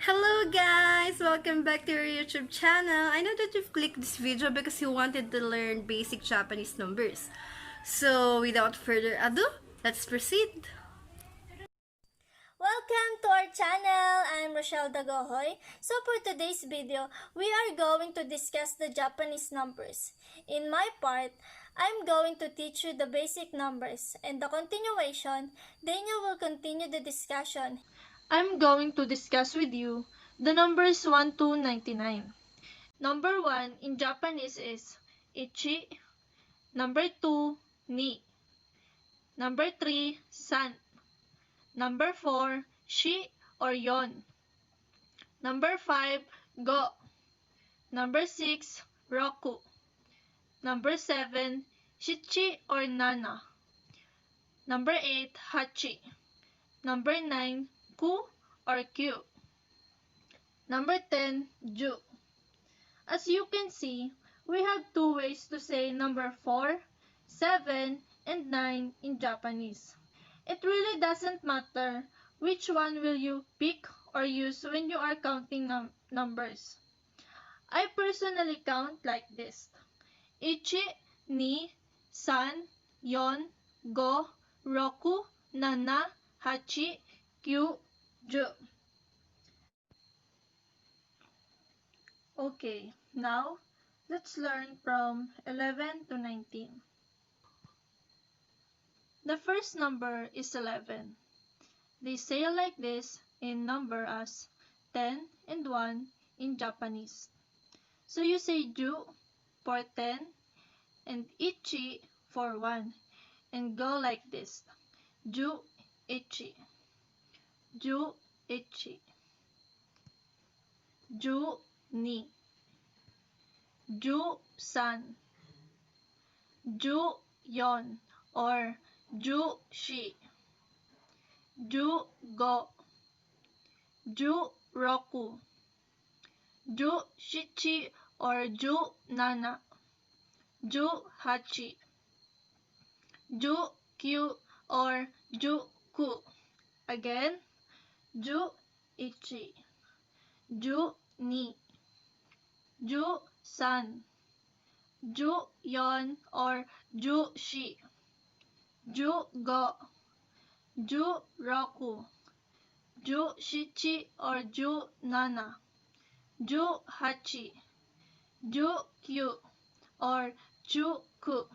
Hello guys! Welcome back to our YouTube channel. I know that you've clicked this video because you wanted to learn basic Japanese numbers. So, without further ado, let's proceed. Welcome to our channel. I'm Rochelle Dagohoy. So for today's video, we are going to discuss the Japanese numbers. In my part, I'm going to teach you the basic numbers, and the continuation, Daniel will continue the discussion. I'm going to discuss with you the numbers 1 to 99. Number 1 in Japanese is ichi. Number 2, ni. Number 3, san. Number 4, shi or yon. Number 5, go. Number 6, roku. Number 7, shichi or nana. Number 8, hachi. Number 9, ku or kyu. Number 10, ju. As you can see, we have two ways to say number 4, 7, and 9 in Japanese. It really doesn't matter which one will you pick or use when you are counting numbers. I personally count like this: ichi, ni, san, yon, go, roku, nana, hachi, kyu, ju. Okay, now let's learn from 11 to 19. The first number is 11. They say like this in number as 10 and 1 in Japanese. So you say ju for 10 and ichi for 1 and go like this: ju ichi, ju ichi, ju ni, ju san, ju yon or ju shi, ju go, ju roku, ju shichi or ju nana, ju hachi, ju kyu or ju ku. Again, ju ichi, ju ni, ju san, ju yon or ju shi, ju go, ju roku, ju shichi or ju nana, ju hachi, ju kyu or ju ku.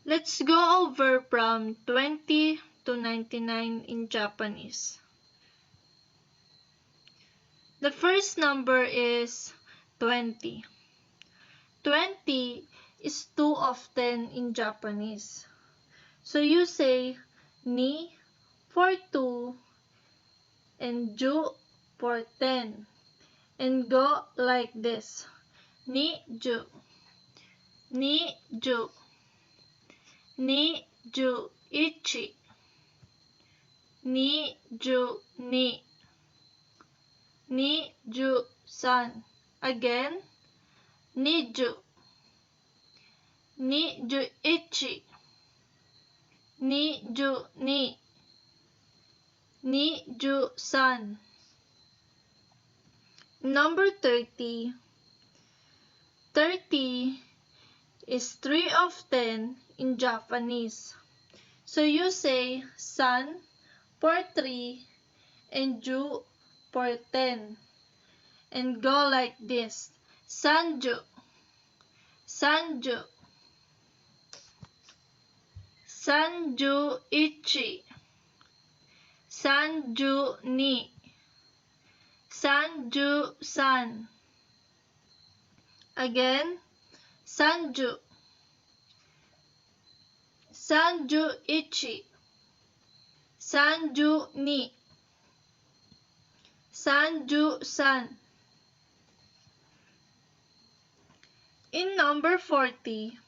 Let's go over from 20 to 99 in Japanese. The first number is 20. 20 is 2 of 10 in Japanese. So you say ni for 2 and ju for 10 and go like this: ni ju, ni ju, ni ju ichi, ni ju ni, ni ju san. Again, ni ju, ni ju ichi, ni ju ni, ni ju san. Number 30. 30 is 3 of 10 in Japanese. So you say san for 3 and ju for 10 and go like this: sanju, sanju, sanju ichi, sanju ni, sanju san. Again, sanju, sanju ichi, sanju ni, sanju san. In number 40,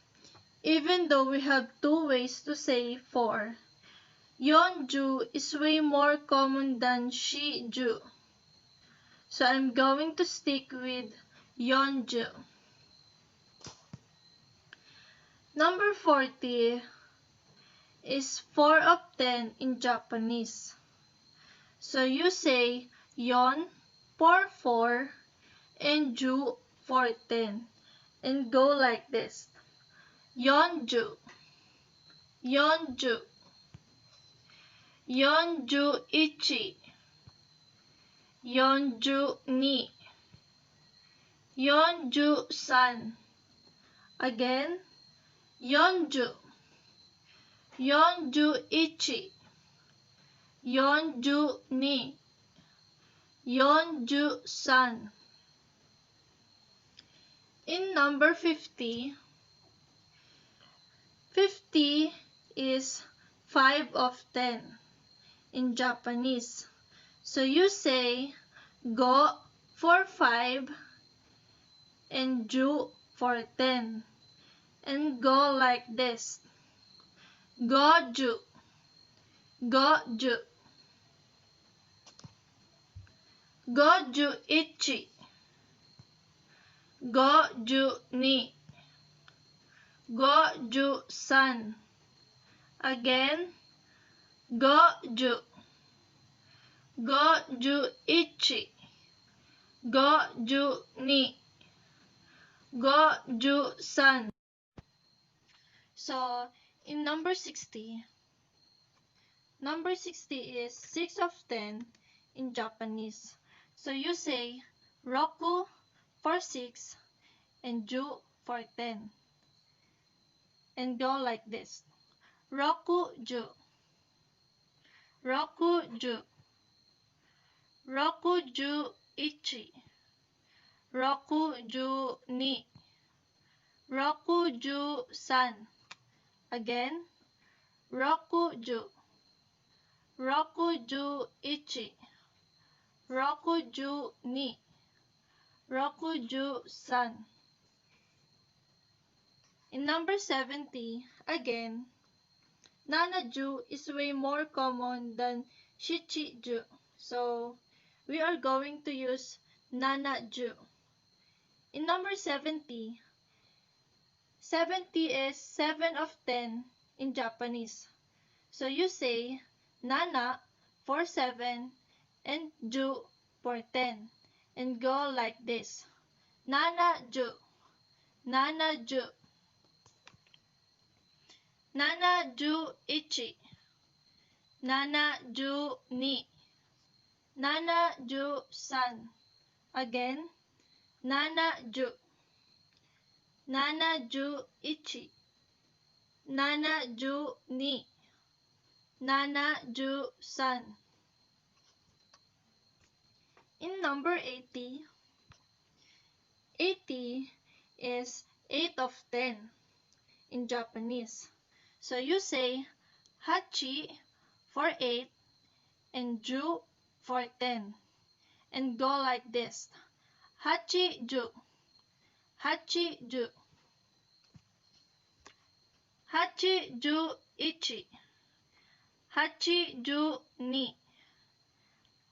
even though we have two ways to say 4, yonju is way more common than shiju. So I'm going to stick with yonju. Number 40 is 4 of 10 in Japanese. So you say yon for 4 and ju for 10 and go like this. Yonju, yonju, yonju ichi, yonju ni, yonju san. Again, yonju, yonju ichi, yonju ni, yonju san. In number 50, 50 is 5 of 10 in Japanese. So you say go for 5 and ju for 10 and go like this. Goju, goju, goju ichi, goju ni, goju san. Again, goju, goju ichi, goju ni, goju san. So in number 60 is 6 of 10 in Japanese. So you say roku for 6 and ju for 10 and go like this. Rokuju, rokuju, rokuju ichi, rokuju ni, rokuju san. Again, rokuju, rokuju ichi, rokuju ni, rokuju san. In number 70, again, nanaju is way more common than shichiju. So we are going to use nanaju. In number 70, 70 is 7 of 10 in Japanese. So you say nana for 7 and ju for 10 and go like this. Nanaju, nanaju, nanaju ichi, nanaju ni, nanaju san. Again, nanaju, nanaju ichi, nanaju ni, nanaju san. In number 80, 80 is 8 of 10 in Japanese. So you say hachi for 8 and ju for 10 and go like this. Hachiju, hachiju, hachiju ichi, hachiju ni,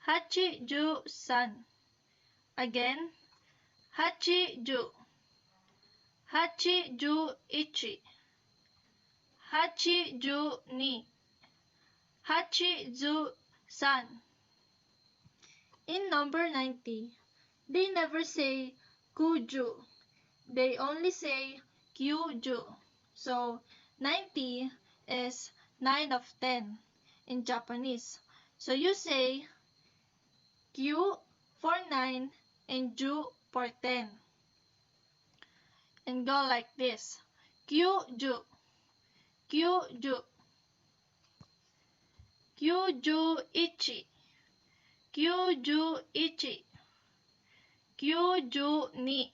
hachiju san. Again, hachiju, hachiju ichi, hachiju ni, hachiju san. In number 90, they never say kuju. They only say kyuju. So 90 is 9 of 10 in Japanese. So you say kyu for 9 and ju for 10 and go like this. Kyuju, kyuju, kyuju ichi, kyuju ichi, kyuju ni,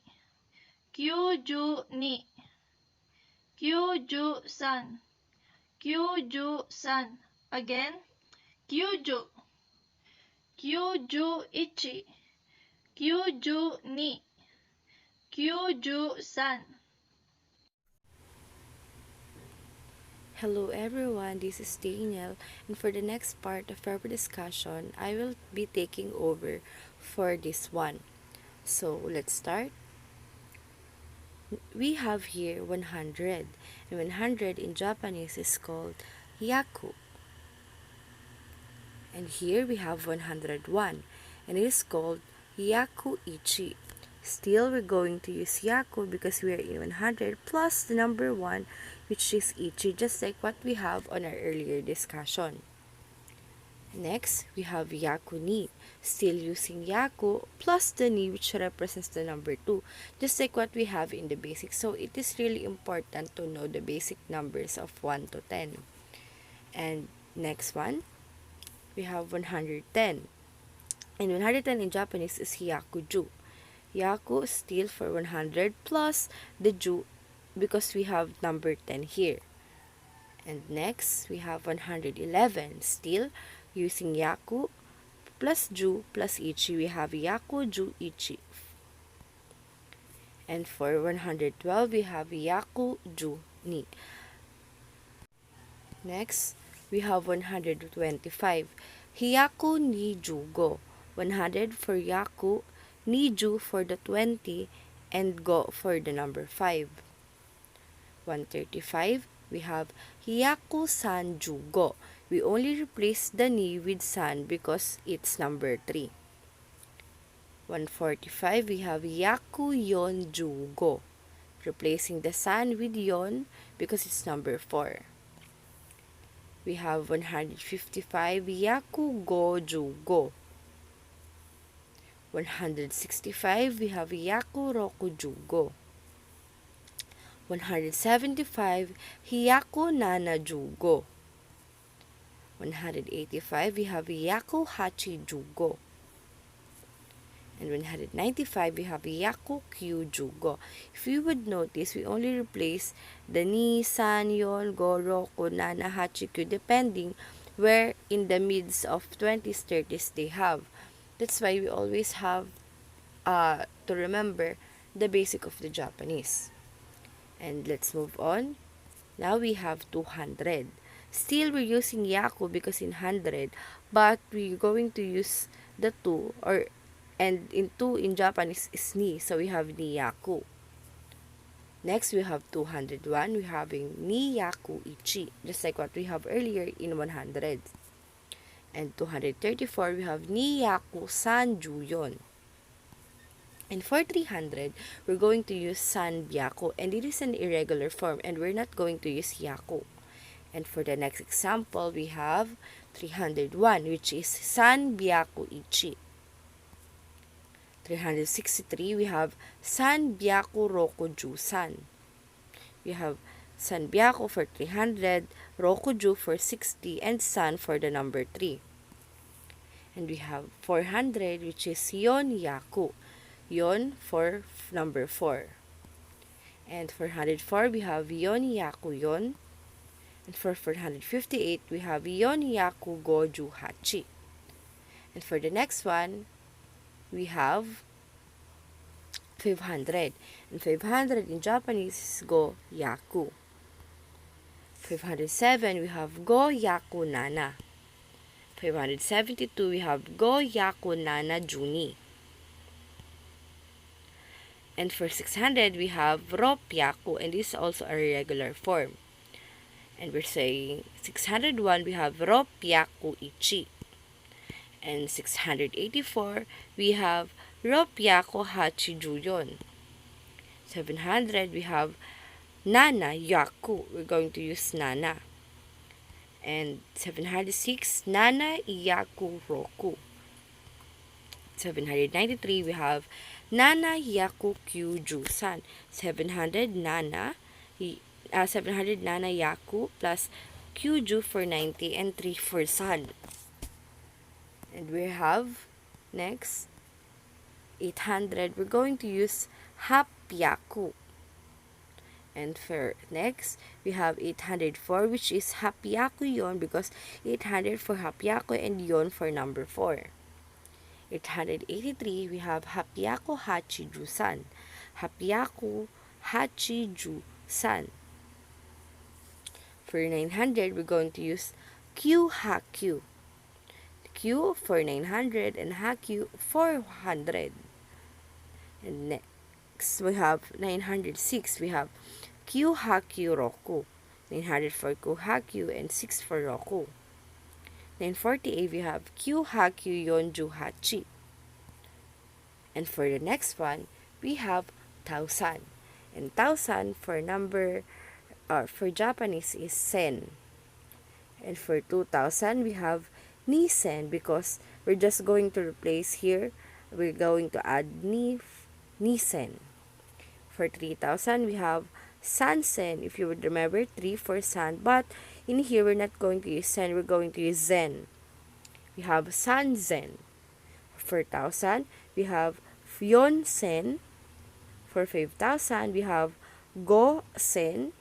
kyuju ni, kyuju san, kyuju san. Again, kyuju, kyuju ichi, kyuju ni, kyuju san. Hello everyone, this is Daniel, and for the next part of our discussion, I will be taking over for this one. So let's start. We have here 100, and 100 in Japanese is called yaku. And here we have 101, and it is called Yaku Ichi. Still, we're going to use Yaku because we are in 100 plus the number 1, which is Ichi, just like what we have on our earlier discussion. Next, we have Yaku Ni. Still using Yaku plus the Ni, which represents the number 2, just like what we have in the basic. So, it is really important to know the basic numbers of 1 to 10. And next one, we have 110. And 110 in Japanese is Hyakuju. Yaku still for 100 plus the Ju because we have number 10 here. And next, we have 111. Still using Yaku plus Ju plus Ichi, we have Yaku Ju Ichi. And for 112, we have Yaku Ju Ni. Next, we have 125. Hyaku ni Jugo. 100 for Yaku, ni Ju for the 20, and Go for the number 5. 135, we have Hyaku san Jugo. We only replace the ni with san because it's number 3. 145, we have Yaku yon Jugo. Replacing the san with yon because it's number 4. We have 155, Yaku go Jugo. 165, we have Yaku roku Jugo. 175, Hyaku nana Jugo. 185, we have Yaku hachi Jugo. And 195, we have Yaku kyu Jugo. If you would notice, we only replace the ni, san, yon, go, roku, nana, hachi, kyu, depending where in the midst of 20s, 30s they have. That's why we always have to remember the basic of the Japanese. And let's move on. Now we have 200. Still, we're using Yaku because in 100, but we're going to use the 2, and in 2 in Japanese is ni, so we have ni Yaku. Next, we have 201. We're having ni Yaku Ichi, just like what we have earlier in 100. And 234, we have ni Yaku san Juyon. And for 300, we're going to use san Byaku, and it is an irregular form, and we're not going to use Yaku. And for the next example, we have 301, which is san Byaku Ichi. 363, we have san Byaku roku Jusan. We have san Byaku for 300, roku Ju for 60, and san for the number 3. And we have 400, which is yon Yaku. Yon for number 4. And for 104, we have yon Yaku yon. And for 458, we have yon Yaku goju hachi. And for the next one, we have 500. And 500 in Japanese is go Yaku. 507, we have go Yaku nana. 572, we have go Yaku nana Juni. And for 600, we have rop Yaku, and this is also a regular form. And we're saying 601, we have rop Yaku Ichi. And 684, we have rop Yaku hachi Juyon. 700, we have nana Yaku. We're going to use nana. And 706, nana Yaku roku. 793, we have nana Yaku kyu Jusan. 700 nana Yaku plus Kyuju for 90 and 3 for san. And we have next 800, we're going to use hap Yaku. And for next, we have 804, which is hap Yaku yon because 800 for hap Yaku and yon for number 4. 883, we have hap Yaku hachi Jusan. Hap Yaku hachi Jusan. For 900, we're going to use Q Hakyu. Q for 900 and Hakyu 400. And next, we have 906. We have Q Hakyu Roku. 900 for Q Hakyu and 6 for Roku. Then for TA, we have Q, Ha, Q, Yon, Ju, Ha, Chi. And for the next one, we have thousand. And thousand for number, or for Japanese is sen. And for 2000, we have nisen because we're just going to replace here. We're going to add nisen. For 3000, we have sansen. If you would remember, 3 for san. But in here, we're not going to use sen. We're going to use zen. We have sanzen. For 4000, we have fyonsen. For 5000, we have go-sen.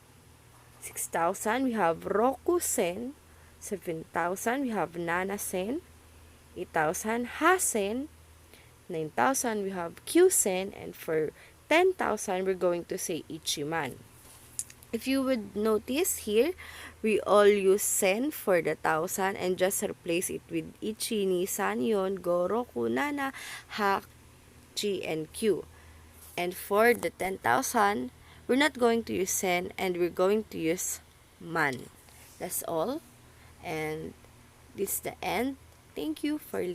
6000, we have roku-sen. 7,000, we have nana-sen. 8,000, ha-sen. 9,000, we have q-sen. And for 10,000, we're going to say ichiman. If you would notice here, we all use sen for the 1,000 and just replace it with ichi, ni, san, yon, go, roku, nana, ha, chi, and q. And for the 10,000, we're not going to use sen and we're going to use man. That's all. And this is the end. Thank you for listening.